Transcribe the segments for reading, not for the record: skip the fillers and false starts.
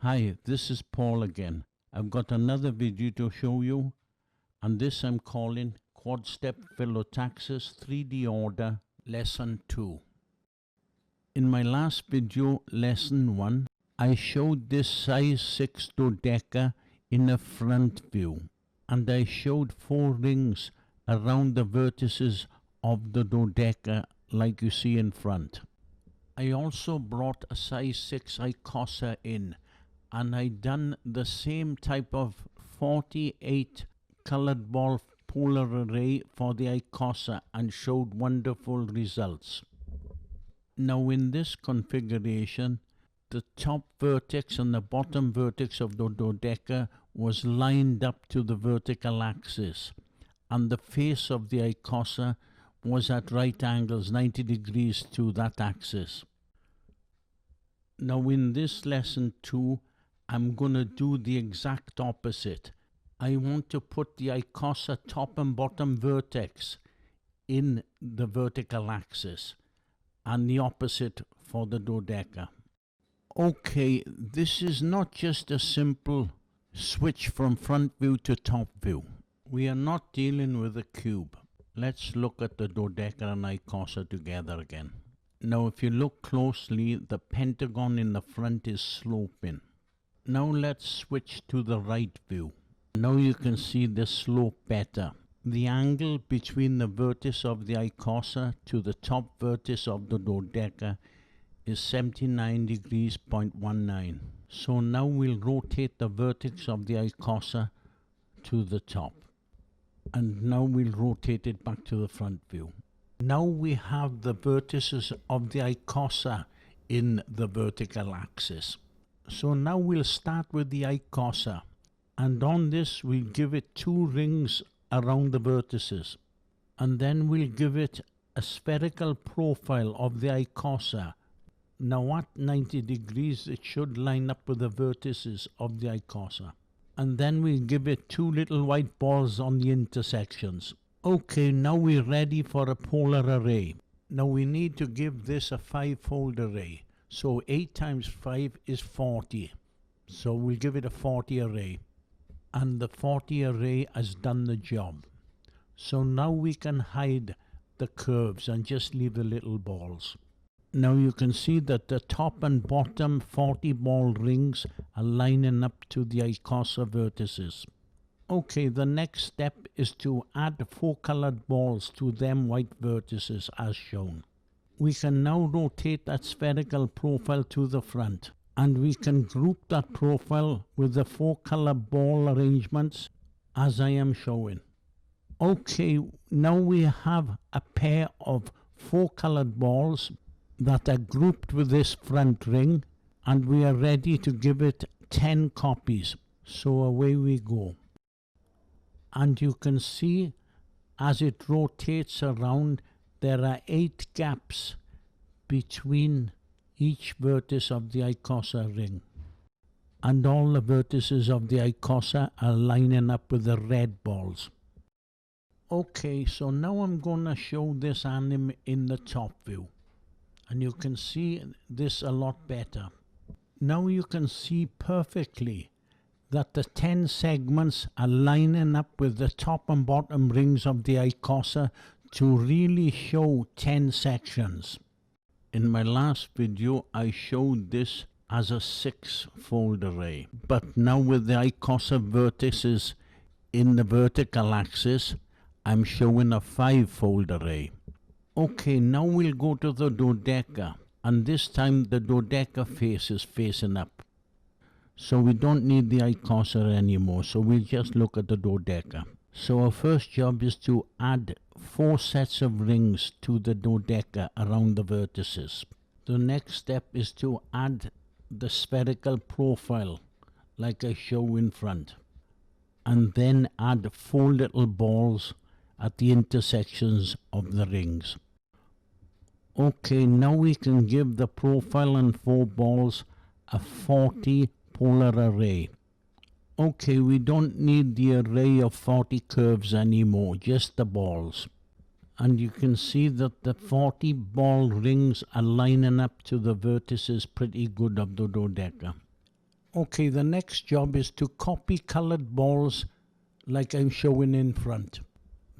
Hi, this is Paul again. I've got another video to show you, and this I'm calling Quad Step PHYLLOTAXIS 3D Order Lesson 2. In my last video, Lesson 1, I showed this size 6 dodeca in a front view, and I showed 4 rings around the vertices of the dodeca like you see in front. I also brought a size 6 ICOSA in, and I done the same type of 48 colored ball polar array for the ICOSA and showed wonderful results. Now in this configuration, the top vertex and the bottom vertex of the dodeca was lined up to the vertical axis, and the face of the ICOSA was at right angles, 90 degrees to that axis. Now in this lesson 2, I'm going to do the exact opposite. I want to put the ICOSA top and bottom vertex in the vertical axis, and the opposite for the dodeca. Okay, this is not just a simple switch from front view to top view. We are not dealing with a cube. Let's look at the dodeca and ICOSA together again. Now if you look closely, the pentagon in the front is sloping. Now let's switch to the right view. Now you can see the slope better. The angle between the vertex of the ICOSA to the top vertex of the dodeca is 79 degrees 0.19. So now we'll rotate the vertex of the ICOSA to the top. And now we'll rotate it back to the front view. Now we have the vertices of the ICOSA in the vertical axis. So now we'll start with the ICOSA, and on this we'll give it 2 rings around the vertices, and then we'll give it a spherical profile of the ICOSA. Now at 90 degrees it should line up with the vertices of the ICOSA, and then we'll give it 2 little white balls on the intersections. Okay, now we're ready for a polar array. Now we need to give this a 5-fold array. So 8 times 5 is 40. So we'll give it a 40 array. And the 40 array has done the job. So now we can hide the curves and just leave the little balls. Now you can see that the top and bottom 40 ball rings are lining up to the ICOSA vertices. Okay, the next step is to add 4 colored balls to them white vertices as shown. We can now rotate that spherical profile to the front, and we can group that profile with the 4 color ball arrangements as I am showing. Okay, now we have a pair of 4 colored balls that are grouped with this front ring, and we are ready to give it 10 copies. So away we go. And you can see as it rotates around, there are 8 gaps between each vertex of the ICOSA ring. And all the vertices of the ICOSA are lining up with the red balls. Okay, so now I'm going to show this anim in the top view. And you can see this a lot better. Now you can see perfectly that the 10 segments are lining up with the top and bottom rings of the ICOSA to really show 10 sections. In my last video I showed this as a 6-fold array, but now with the ICOSA vertices in the vertical axis I'm showing a 5-fold array. Okay, now we'll go to the dodeca, and this time the dodeca face is facing up. So we don't need the ICOSA anymore, so we'll just look at the dodeca. So our first job is to add 4 sets of rings to the dodeca around the vertices. The next step is to add the spherical profile like I show in front, and then add 4 little balls at the intersections of the rings. Okay, now we can give the profile and 4 balls a 40 polar array. Okay, we don't need the array of 40 curves anymore, just the balls. And you can see that the 40 ball rings are lining up to the vertices pretty good of the dodeca. Okay, the next job is to copy colored balls like I'm showing in front.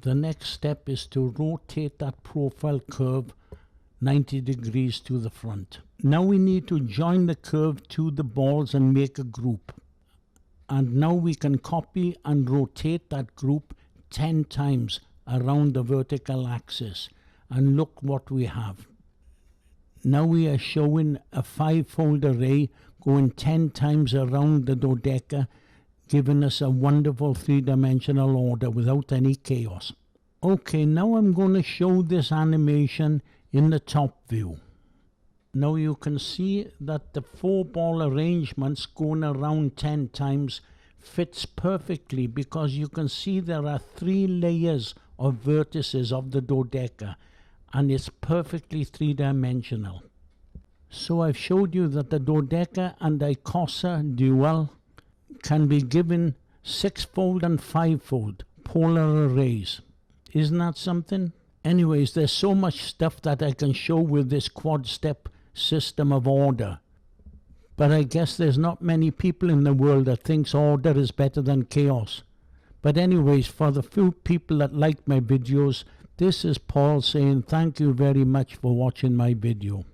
The next step is to rotate that profile curve 90 degrees to the front. Now we need to join the curve to the balls and make a group. And now we can copy and rotate that group 10 times around the vertical axis. And look what we have. Now we are showing a 5-fold array going 10 times around the dodeca, giving us a wonderful 3-dimensional order without any chaos. Okay, now I'm going to show this animation in the top view. Now you can see that the 4-ball arrangements going around 10 times fits perfectly, because you can see there are 3 layers of vertices of the dodeca, and it's perfectly 3-dimensional. So I've showed you that the dodeca and ICOSA dual can be given 6-fold and 5-fold polar arrays. Isn't that something? Anyways, there's so much stuff that I can show with this quad-step system of order. But I guess there's not many people in the world that thinks order is better than chaos. But anyways, for the few people that like my videos, this is Paul saying thank you very much for watching my video.